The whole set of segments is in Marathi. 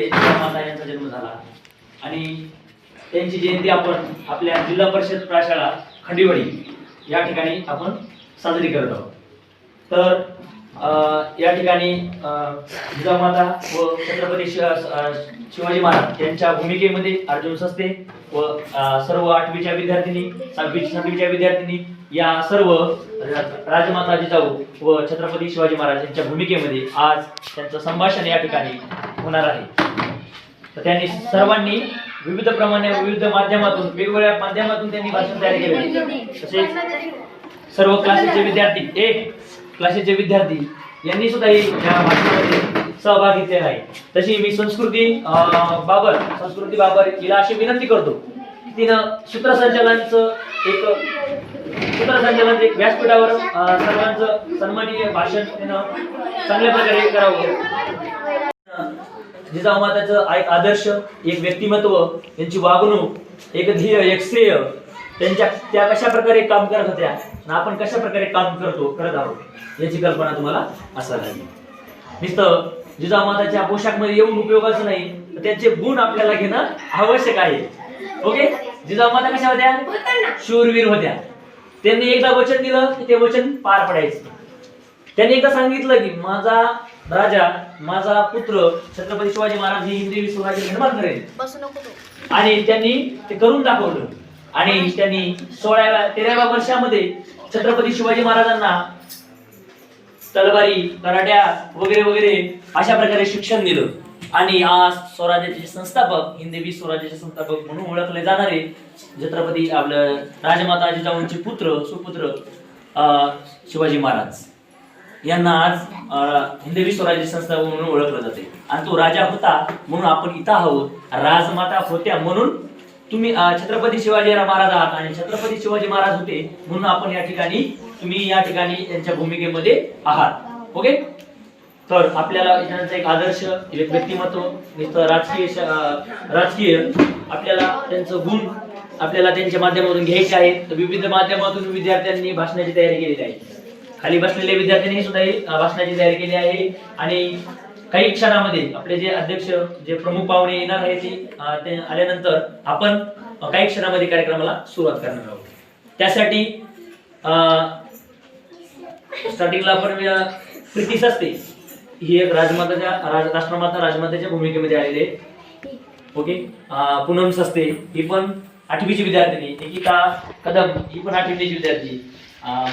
जिजामाता यांचा जन्म झाला आणि त्यांची जयंती आपण आपल्या जिल्हा परिषद प्रशाळा खंडीवडी या ठिकाणी आपण साजरी करत आहोत. तर या ठिकाणी जिजामाता व छत्रपती शिवाजी महाराज यांच्या भूमिकेमध्ये अर्जुन सस्ते व सर्व 8वीच्या विद्यार्थिनी 6वीच्या विद्यार्थिनी या सर्व राजमाता जिजाऊ व छत्रपती शिवाजी महाराज यांच्या भूमिकेमध्ये आज त्यांचं संभाषण या ठिकाणी होणार आहे. तर त्यांनी सर्वांनी विविध माध्यमातून वेगवेगळ्या माध्यमातून त्यांनी भाषण तयार केले. तसेच सर्व क्लासेसचे विद्यार्थी यांनी सुद्धा या भाषणामध्ये सहभाग घेतलेला आहे. तशी मी संस्कृती बाबर हिला अशी विनंती करतो की तिनं सूत्रसंचालनाचं एक व्यासपीठावर सर्वांचं सन्माननीय भाषण तिनं चांगल्या प्रकारे करावं. जिजामाताचं एक आदर्श, एक व्यक्तिमत्व, त्यांची वागणूक, एक ध्येय, एक श्रेय, त्या कशा प्रकारे काम करत होत्या आणि आपण कशा प्रकारे काम करत आहोत याची कल्पना तुम्हाला असायला हवी. नुसतं जिजामाताच्या पोशाखमध्ये येऊन उपयोगाचं नाही, तर त्यांचे गुण आपल्याला घेणं आवश्यक आहे. ओके, जिजामाता कशा होत्या? शूरवीर होत्या. त्यांनी एकदा वचन दिलं की ते वचन पार पडायचं. त्यांनी एकदा सांगितलं की माझा राजा, माझा पुत्र छत्रपती शिवाजी महाराज ही हिंदवी स्वराज्य निर्माण करेल, आणि त्यांनी ते करून दाखवलं. आणि त्यांनी 13व्या वर्षामध्ये छत्रपती शिवाजी महाराजांना तलवारी, कराट्या वगैरे वगैरे अशा प्रकारे शिक्षण दिलं. आणि आज स्वराज्याचे संस्थापक, हिंदवी स्वराज्याचे संस्थापक म्हणून ओळखले जाणारे छत्रपती आपलं राजमाता जिजाऊंचे सुपुत्र शिवाजी महाराज यांना आज हिंदवी स्वराज्य संस्थापक म्हणून ओळखलं जाते. आणि तो राजा होता म्हणून आपण इथं आहोत, राजमाता होत्या म्हणून तुम्ही छत्रपती शिवाजी महाराज आहात, आणि छत्रपती शिवाजी महाराज होते म्हणून आपण तुम्ही या ठिकाणी त्यांच्या भूमिकेमध्ये आहात. ओके, तर आपल्याला त्यांचा एक आदर्श, एक व्यक्तिमत्व, राजकीय आपल्याला त्यांचं गुण आपल्याला त्यांच्या माध्यमातून घ्यायचे आहेत. तर विविध माध्यमातून विद्यार्थ्यांनी भाषणाची तयारी केलेली आहे. खाली बसलेल्या विद्यार्थ्यांनी सुद्धा भाषणाची तयारी केली आहे. आणि काही क्षणामध्ये आपले जे अध्यक्ष, जे प्रमुख पाहुणे येणार आहेत ते आल्यानंतर आपण काही क्षणामध्ये कार्यक्रमाला सुरुवात करणार आहोत. त्यासाठी स्टार्टिंगला आपण प्रीती सस्ते ही एक राष्ट्रमाताच्या भूमिकेमध्ये आलेले. ओके, पूनम सस्ते ही पण 8वीची विद्यार्थिनी, निकिता कदम ही पण 8वीची विद्यार्थी,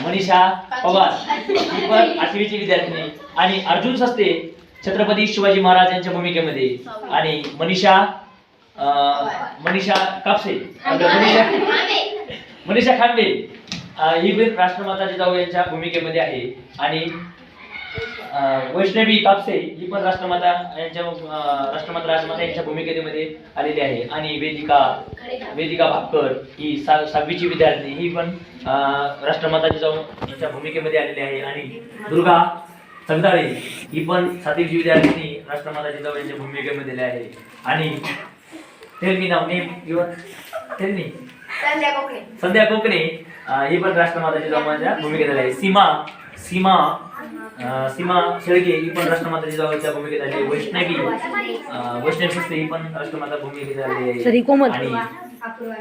मनीषा पवार ही पण 8वीची विद्यार्थिनी, आणि अर्जुन सस्ते छत्रपती शिवाजी महाराज यांच्या भूमिकेमध्ये, आणि मनीषा कापसे, मनीषा खांबे ही पण राष्ट्रमाता जिजाऊ यांच्या भूमिकेमध्ये आहे. आणि वैष्णवी कापसे ही पण राष्ट्रमाता राजमाता यांच्या भूमिकेमध्ये आलेली आहे. आणि वेदिका भापकर ही 6वीची विद्यार्थी, ही पण राष्ट्रमाता जिजाऊ यांच्या भूमिकेमध्ये आलेली आहे. आणि दुर्गा संगदाळे ही पण 7वीची विद्यार्थिनी राष्ट्रमाता जिजाऊ यांच्या भूमिकेमध्ये आहे. आणि संध्या कोकणे ही पण राष्ट्रमाता जिजाऊच्या भूमिकेत आली आहे. सीमा शेळके ही पण राष्ट्रमाता जिजाऊच्या भूमिकेत आली आहे. वैष्णवी सस्ते ही पण राष्ट्रमाता भूमिकेत आलेली आहे. आणि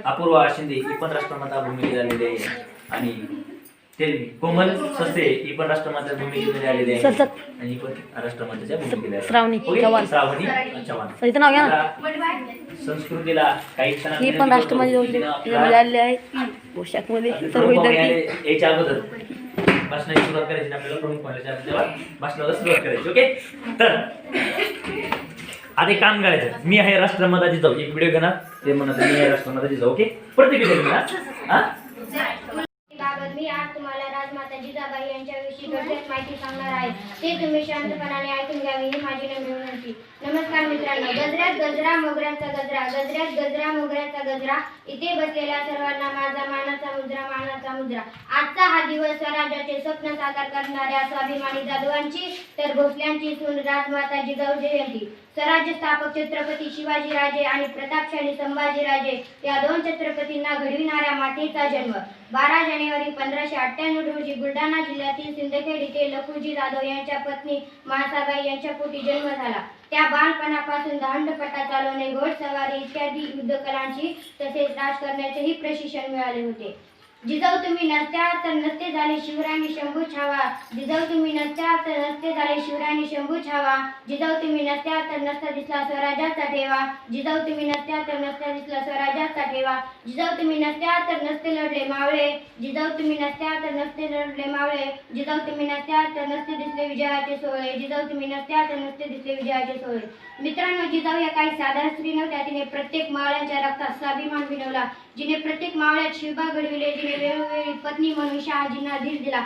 अपूर्वा शिंदे ही पण राष्ट्रमाता भूमिकेत आलेली आहे. आणि कोमल सस्ते ही पण राष्ट्रमाता भूमिकेमध्ये आलेली आहे, आणि पण राष्ट्रमाताच्या भूमिकेत श्रावणी चव्हाण संस्कृतीला काही क्षणांमध्ये पण राष्ट्रमाता आलेले आहे. पोशाखमध्ये सर्व याच्या अगोदर भाषणाची सुरुवात करायची, आपल्याला प्रमुख भाषणाला सुरुवात करायची. ओके, तर आधी काम करायचं. मी आहे राष्ट्रमाता जिजाऊ, एक व्हिडिओ घेणार, ते म्हणत मी आहे राष्ट्रमाता जिजाऊ. ओके, प्रत्येक मी आज तुम्हाला राजमाता जिजाबाई यांच्याविषयी थोडक्यात माहिती सांगणार आहे. ते तुम्ही शांतपणाने ऐकून घ्यावी ही माझी नम्र विनंती. नमस्कार मित्रांनो. गजऱ्यात गजरा, मोगऱ्याचा गजरा, गजऱ्यात गजरा, मोगऱ्याचा गजरा. इथे बसलेल्या सर्वांना माझा मानाचा मुद्रा. आजचा हा दिवस स्वराज्याचे स्वप्न साकार करणाऱ्या स्वाभिमानी जाधवांची तर भोसल्यांची सून राजमाता जिजाऊ जयंती. स्वराज्य स्थापक छत्रपती शिवाजीराजे आणि प्रतापशाली संभाजीराजे या 2 छत्रपतींना घडविणाऱ्या मातेचा जन्म 12 जानेवारी 1598 रोजी बुलढाणा जिल्ह्यातील सिंदखेड येथे लखुजी जाधव यांच्या पत्नी महासाबाई यांच्या पोटी जन्म झाला. त्या बालपणापासून दांडपट्टा चालवणे, घोडसवारी इत्यादी युद्धकलांची तसेच राजकारण्याचेही प्रशिक्षण मिळाले होते. जिजाऊ तुम्ही नसत्या तर नसते झाले शिवरायांनी शंभू छावा. जिजाऊ तुम्ही नसत्या तर नसते झाले शिवरायांनी शंभू छावा. जिजाऊ तुम्ही नसत्या तर नसता दिसला स्वराज्याचा ठेवा. जिजाऊ तुम्ही नसत्या तर नसता दिसला स्वराज्याचा ठेवा. जिजाऊ तुम्ही नसत्या तर नसते लढले मावळे. जिजाऊ तुम्ही नसत्या तर नसते लढले मावळे. जिजाऊ तुम्ही नसत्या तर नसते दिसले विजयाचे सोहळे. जिजाऊ तुम्ही नसत्या तर नसते दिसले विजयाचे सोहळे. मित्रांनो, जिजाऊ या काही साधारण स्त्री नव्हत्या. तिने प्रत्येक मावळ्यांच्या रक्तात स्वाभिमान मिळवला. जिने प्रत्येक मावळ्यात शिवबा घडविले. जिने वेळोवेळी पत्नी म्हणून शहाजींना धीर दिला.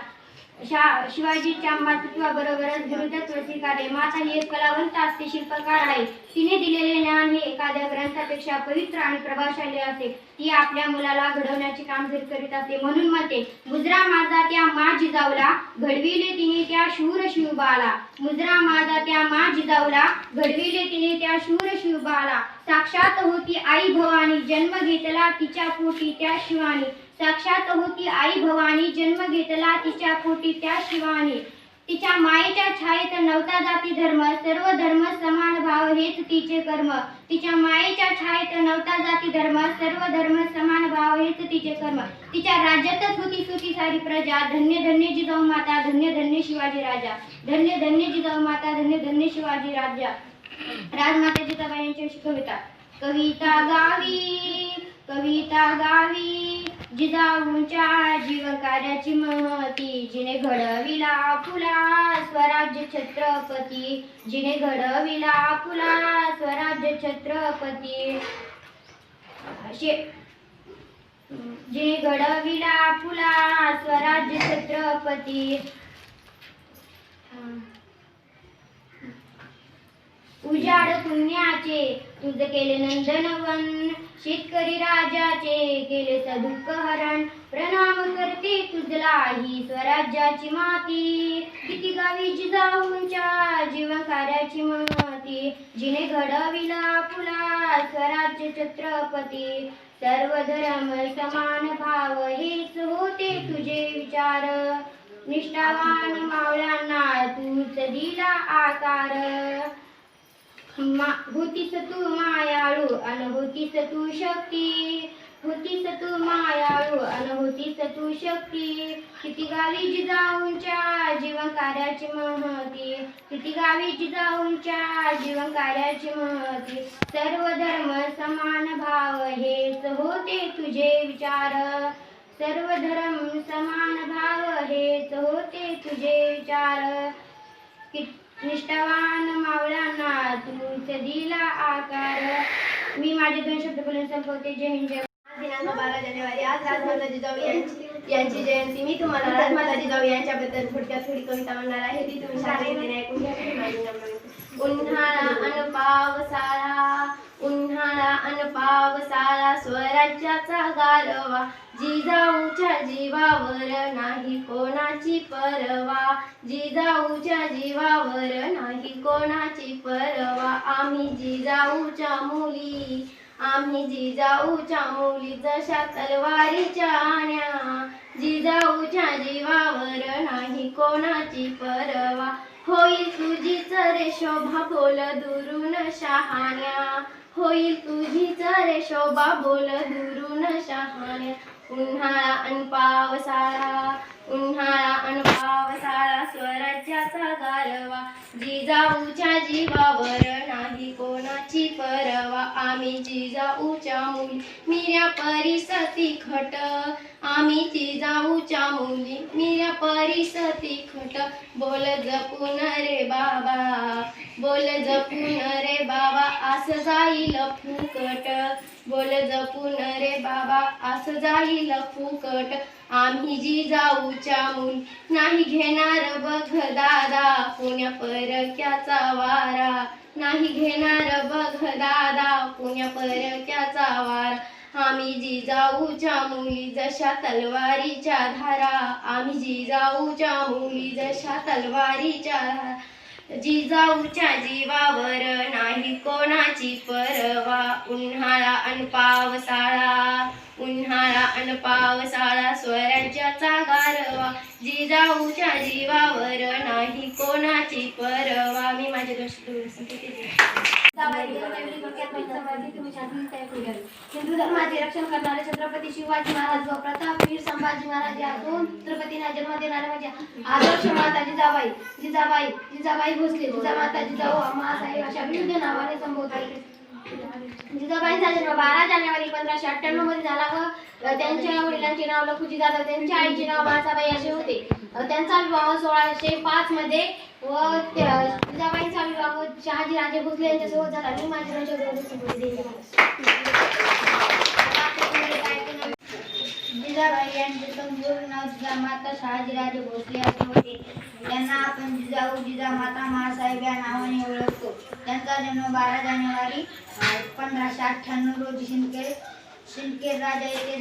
शिवाजीच्या मातृत्वाबरोबरच गुरुत्व स्वीकारले. माता ही एक कलावंत असते, शिल्पकार आहे. तिने दिलेले ज्ञान हे एखाद्या ग्रंथापेक्षा पवित्र आणि प्रभावशाली असते. ती आपल्या मुलाला घडवण्याचे काम करीत असते. म्हणून म्हणते, मुजरा माझा त्या मा जिजाऊला घडविले तिने त्या शूर शिवबाला. मुजरा माझा त्या मा जिजाऊला घडविले तिने त्या शूर शिवबाला. साक्षात होती आई भवानी, जन्म घेतला तिच्या पोटी त्या शिवानी. साक्षात होती आई भवानी, जन्म घेतला तिच्या पोटी त्या शिवानी. तिच्या मायेच्या छायेत नव्हता जाती धर्म, सर्व धर्म समान भाव हेच तिचे कर्म. तिच्या मायेच्या छायेत नव्हता जाती धर्म, सर्व धर्म समान भाव हेच तिचे कर्म. तिच्या राज्यातच होती सुखी सारी प्रजा. धन्य धन्य जिजाऊ माता, धन्य धन्य शिवाजी राजा. धन्य धन्य जिजाऊ माता, धन्य धन्य शिवाजी राजा. राजमाता जिजाबाई यांच्याविषयी कविता. कविता गावी, कविता गावी, जिजाऊंच्या जीवन कार्याची महती. जिने घडविला फुला स्वराज्य छत्रपती. जिने घडविला फुला स्वराज्य छत्रपती. जिने घडविला फुला स्वराज्य छत्रपती. उजाड पुण्याचे तुझ केले नंदनवन, शेतकरी राजाचे केले सदुःख हरण. प्रणाम करते तुझला ही स्वराज्याची माती. किती गावी जिजाऊंच्या जीवन कार्याची महती. जिने घडविला फुला स्वराज्य छत्रपती. सर्व धर्म समान भाव हेच होते तुझे विचार. निष्ठावान मावळ्यांना तूच दिला आकार. होतीस तू मायाळू अन होतीस तू शक्ती. होतीस तू मायाळू अन होतीस तू शक्ती. किती गावी जिजाऊंच्या जीवन कार्याची महती. किती गावी जिजाऊंच्या जीवन कार्याची महती. सर्व धर्म समान भाव हेच होते तुझे विचार. सर्व धर्म समान भाव हेच होते तुझे विचार. निष्ठावान मावळ्यांना तूच दिला आकार. मी माझे 2 शब्द बोलून संपवते. जय हिंद. दिनांक 12 जानेवारी आज राजमाता जिजाऊ यांची जयंती. मी तुम्हाला राजमाता जिजाऊ यांच्याबद्दल थोडी कविता म्हणणार आहे. ती तुम्ही शांततेने ऐकून घ्या. उन्हाळा अन पावसाळा, उन्हाळा अन पावसाळा, स्वराज्याचा गारवा. जिजाऊच्या जीवावर नाही कोणाची परवा. जिजाऊच्या जीवावर नाही कोणाची परवा. आम्ही जिजाऊच्या मुली, आम्ही जिजाऊच्या मुली, जशा तलवारीच्या आण्या. जिजाऊच्या जीवावर नाही कोणाची परवा. होईल तुझीच रे शोभा बोल दुरून शहाण्या. होईल तुझीच रे शोभा बोल दुरून शहाण्या. उन्हाळा अन पावसाळा, उन्हाळा अन पावसाळा, स्वराज्याचा गारवा. जिजाऊच्या जीवावर नाही कोणाची परवा. आम्ही जिजाऊच्या मुली, मिऱ्या परिसती खट. आम्ही जिजाऊच्या मुली, मिऱ्या परिसती खट. बोल जपून रे बाबा, बोल जपून रे बाबा, असं जाईल फुकट. बोल जपून रे बाबा, असं जाईल फुकट. आम्ही जिजाऊच्या मुली, नाही घेणार बघ दादा पुण्या परक्याचा वारा. नाही घेणार बघ दादा पुण्या परक्याचा वारा. आम्ही जिजाऊच्या मुली, जशा तलवारीच्या धारा. आम्ही जिजाऊच्या मुली, जशा तलवारीच्या धारा. जिजाऊच्या जीवावर नाही कोणाची परवा. उन्हाळा अन पावसाळा, उन्हाळा अन पावसाळा स्वराज्याचा गारवा जिजाऊच्या जीवावर नाही कोणाची परवा. मी माझे हिंदू धर्माचे रक्षण करणारे छत्रपती शिवाजी महाराज व प्रतापवीर संभाजी महाराज या दोन छत्रपतींना जन्म देणारे माझ्या आदर्श माता जिजाबाई भोसले, जिजामाता जिजाऊ अम्मासाहेब अशा विविध नावाने संबोधतात. जिजाबाईंचा जन्म 12 जानेवारी 1598 मध्ये झाला व त्यांच्या वडिलांचे नाव लखुजी जाधव, त्यांच्या आईचे नाव माळसाबाई असे होते. त्यांचा विवाह 1605 मध्ये व जिजाबाईंचा विवाह शहाजी राजे भोसले यांच्यासोबत झाला. मी माझे जिजाबाई यांचे संपूर्ण नाव जिजामाता शहाजीराजे भोसले असे होते. त्यांना आपण जिजाऊ, जिजामाता, माळसाहेब या नावाने ओळखतो. त्यांचा जन्म 12 जानेवारी 1598 रोजी शिंदखेड राजा येथे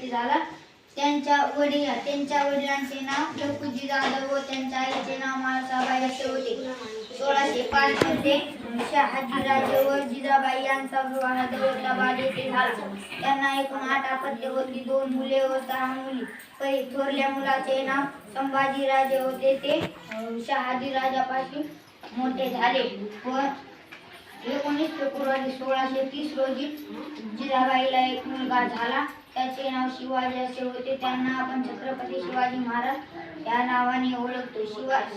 झाला. त्यांच्या वडिलांचे नाव लखुजी जाधव व त्यांच्या आईचे नाव माळसाबाई असे होते. 1605 मध्ये शहाजीराजे व जिजाबाई यांचा विवाह दौलताबाद येथे झाला. त्यांना एकूण 8 अपत्ये होती, 2 मुले व 6 मुली. थोरल्या मुलाचे नाव संभाजीराजे होते. ते शहाजीराजापासून मोठे झाले व 19 फेब्रुवारी 1630 रोजी जिजाबाईला एक मुलगा झाला. त्याचे नाव शिवाजी असे होते. त्यांना आपण छत्रपती शिवाजी महाराज या नावाने ओळखतो.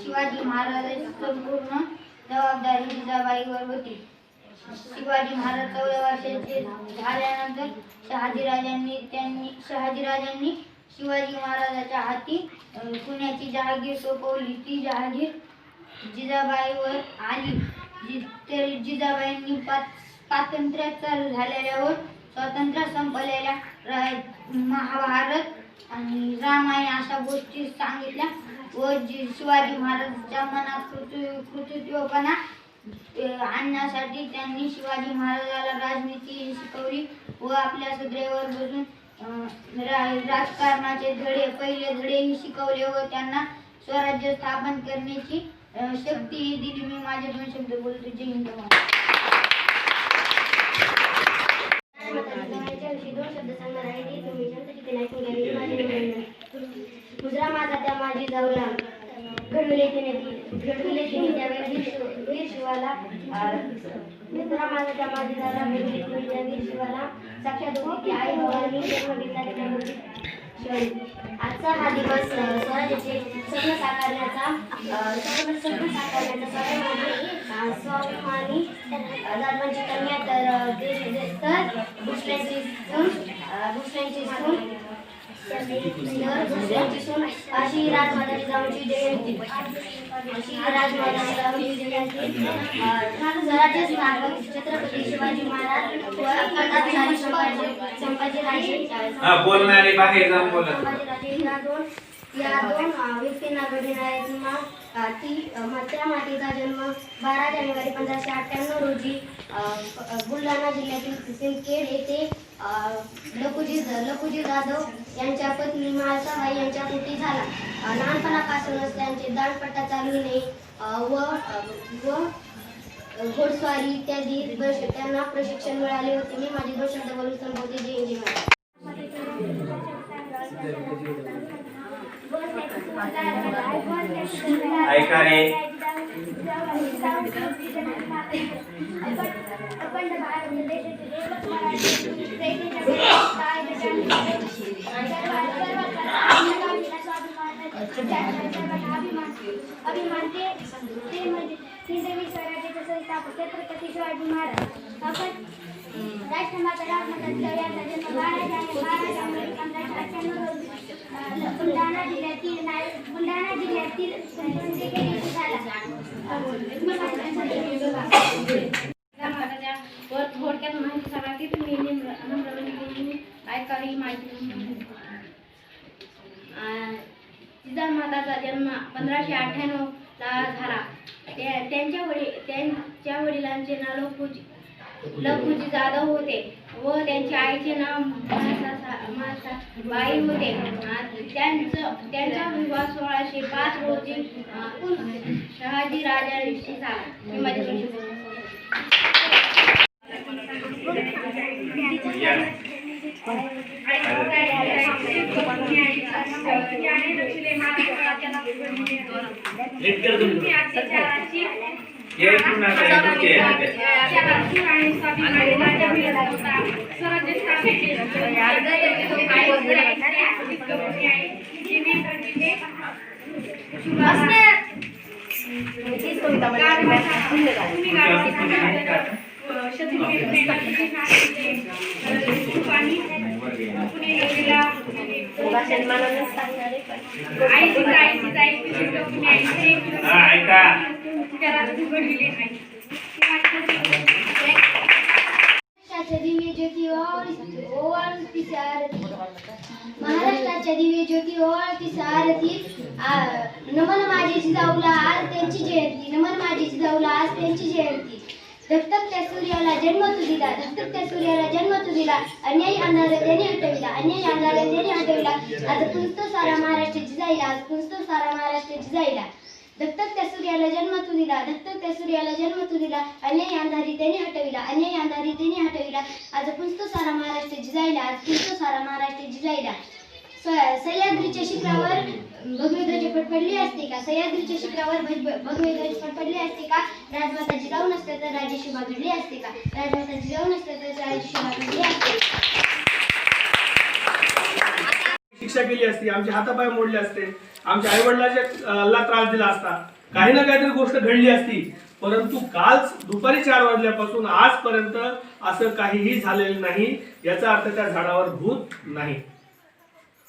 शिवाजी महाराजांची संपूर्ण जबाबदारी जिजाबाईवर होती. शिवाजी महाराज 14 वर्षाचे झाल्यानंतर शहाजीराजांनी शिवाजी महाराजांच्या हाती पुण्याची जहागीर सोपवली. ती जहागीर जिजाबाईवर आली. जिजाबाईंनी स्वातंत्र्य चालू झालेल्यावर स्वातंत्र्य संपलेल्या महाभारत आणि रामायण अशा गोष्टी सांगितल्या व शिवाजी महाराजांच्या मनात कर्तृत्वपणा आणण्यासाठी त्यांनी शिवाजी महाराजाला राजनीती शिकवली व आपल्या सदैवर बसून राजकारणाचे पहिले धडेही शिकवले व त्यांना स्वराज्य स्थापन करण्याची शक्तीही दिली. मी माझे 2 शब्द बोलतो. जय हिंद. 2 शब्द सांगणार आहे ते तुम्ही शांततेने ऐकून घ्यावे. मुद्रा माझा त्या माझी जाऊला घडविले तिने त्या वीर शिवाला. मुद्रा माझा त्या माझी जाऊला घडविले तिने त्या वीर शिवाला. साक्षात होती की आई भवानी जन्म घेतला त्याच्या आजचा हा दिवस स्वराज्याचे स्वप्न साकारण्याचा स्वाभिमानी धर्माची कन्या तर दुसऱ्यांची सून अशी राजमाता जिजाऊची जयंती. स्वराज्य स्थापक छत्रपती शिवाजी महाराज व संभाजीराजे या दोन व्यक्तींना घडविणारे त्या मातेचा जन्म 12 जानेवारी 1598 रोजी बुलढाणा जिल्ह्यातील सिंदखेड येथे लखुजी जाधव यांच्या पत्नी माळसाबाई यांच्या पोटी झाला. लहानपणापासूनच त्यांचे दांडपट्टा चालविणे व घोडस्वारी इत्यादी त्यांना प्रशिक्षण मिळाले होते. मी माझे 2 शब्द बोलून संबोधते. जय हिंद. ऐका रे. अभिमानते ते म्हणजे हिंदवी स्वराज्याचे संस्थापक छत्रपती शिवाजी महाराज. आपण राष्ट्रमाता राजमाता जिजाऊ यांचा जन्म 12 जानेवारी 1598 रोजी बुलढाणा जिल्ह्यातील सिंदखेड येथे झाला. थोडक्यात माहिती सांगायची तुम्ही नम्रपणे ऐकावी. माहिती जिजामाताचा जन्म 1598 ला झाला. त्यांच्या वडिलांचे नाव लखुजी जाधव होते व त्यांच्या आईचे नाव माळसाबाई होते. त्यांचा विवाह 1605 रोजी शहाजी राजांशी झाला. नीट कर तुम्ही. अत्याचाराची यायचं नाही का? यायचं आहे. आणि स्वाभिमानाच्या विरोधात होता. स्वराज्य स्थापनेचे महाराष्ट्राच्या दिव्य ज्योती ओवाळती सारथी महाराष्ट्राच्या दिव्य ज्योती ओवाळती सारथी नमन माझी जिजाऊला आज त्यांची जयंती नमन माझी जिजाऊला आज त्यांची जयंती धगधगत्या सूर्याला जन्म तू दिला धगधगत्या सूर्याला जन्म तू दिला अन्यायी अंधारे त्याने हटविला अन्यायी अंधारे त्याने हटविला आज पुंजतो सारा महाराष्ट्र जिजाईला आज पुंजतो सारा महाराष्ट्र जिजाईला धगधगत्या सूर्याला जन्म तू दिला धगधगत्या सूर्याला जन्म तू दिला अन्यायी अंधारी त्याने हटविला अन्यायी अंधारी त्याने हटविला आज पुंजतो सारा महाराष्ट्र जिजाईला आज पुंजतो सारा महाराष्ट्र जिजाईला सह्याद्रीच्या शिखरावर भगवे ध्वज फडफडले असते का सह्याद्रीच्या शिखरावर भगवे ध्वज फडफडले असते का राजमाता जिजाऊ नसते तर राजेशिवा घडली असते का राजमाता जिजाऊ नसते तर राजेशिवा घडली असते शिक्षा केली असती आमचे हातापाय मोडले असते आमच्या आई वडिलांना त्रास दिला असता काही ना काहीतरी गोष्ट घडली असती परंतु काल दुपारी 4 वाजल्यापासून आजपर्यंत असं काहीही झालेलं नाही याचा अर्थ त्या झाडावर भूत नाही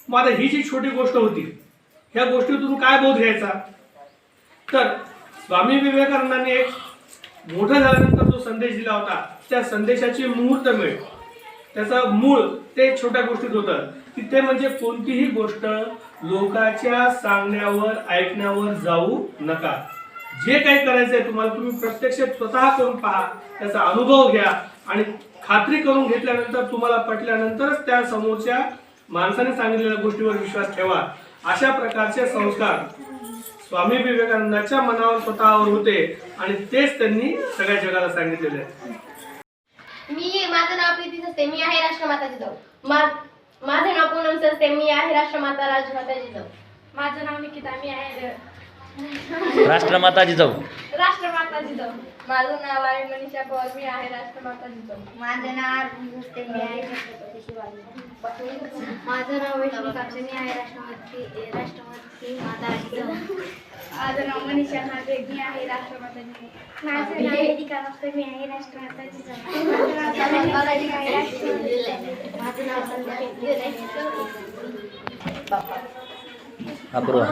मग आता ही जी छोटी गोष्ट होती ह्या गोष्टीतून काय बोध घ्यायचा तर स्वामी विवेकानंदांनी एक मोठं झाल्यानंतर जो संदेश दिला होता त्या संदेशाची मुहूर्तमेढ त्याचा मूळ ते छोट्या गोष्टीत होतं की ते म्हणजे कोणतीही गोष्ट लोकांच्या सांगण्यावर ऐकण्यावर जाऊ नका जे काही करायचंय तुम्हाला तुम्ही प्रत्यक्ष स्वतः करून पहा त्याचा अनुभव घ्या आणि खात्री करून घेतल्यानंतर तुम्हाला पटल्यानंतरच त्या समोरच्या माणसाने सांगितलेल्या गोष्टीवर विश्वास ठेवा अशा प्रकारचे संस्कार स्वामी विवेकानंदाच्या मनावर स्वतःवर होते आणि तेच त्यांनी सगळ्या जगाला सांगितलेले आहेत. माझं नाव प्रीती सस्ते मी आहे राष्ट्रमाता जिजाऊ माझे नाव पूनम सस्ते मी आहे राष्ट्रमाता राजमाता जिजाऊ माझं नाव निकिता मी आहे राष्ट्रमाता जिजाऊ. राष्ट्रमाता जिजाऊ. माझं नाव आहे मनीषा पवार मी आहे राष्ट्रमाता जिजाऊ. माझं नाव अर्जुन भोसले, मी आहे छत्रपती शिवाजी. माझं नाव वैष्णवी कापसे मी आहे राष्ट्रमाता माता जिजाऊ माझं नाव मनीषा नागरे मी आहे राष्ट्रमाता जिजाऊ. माझं नाव वेदिका कापसे मी आहे राष्ट्रमाता जिजाऊ माझं नाव संध्या अपूर्वा.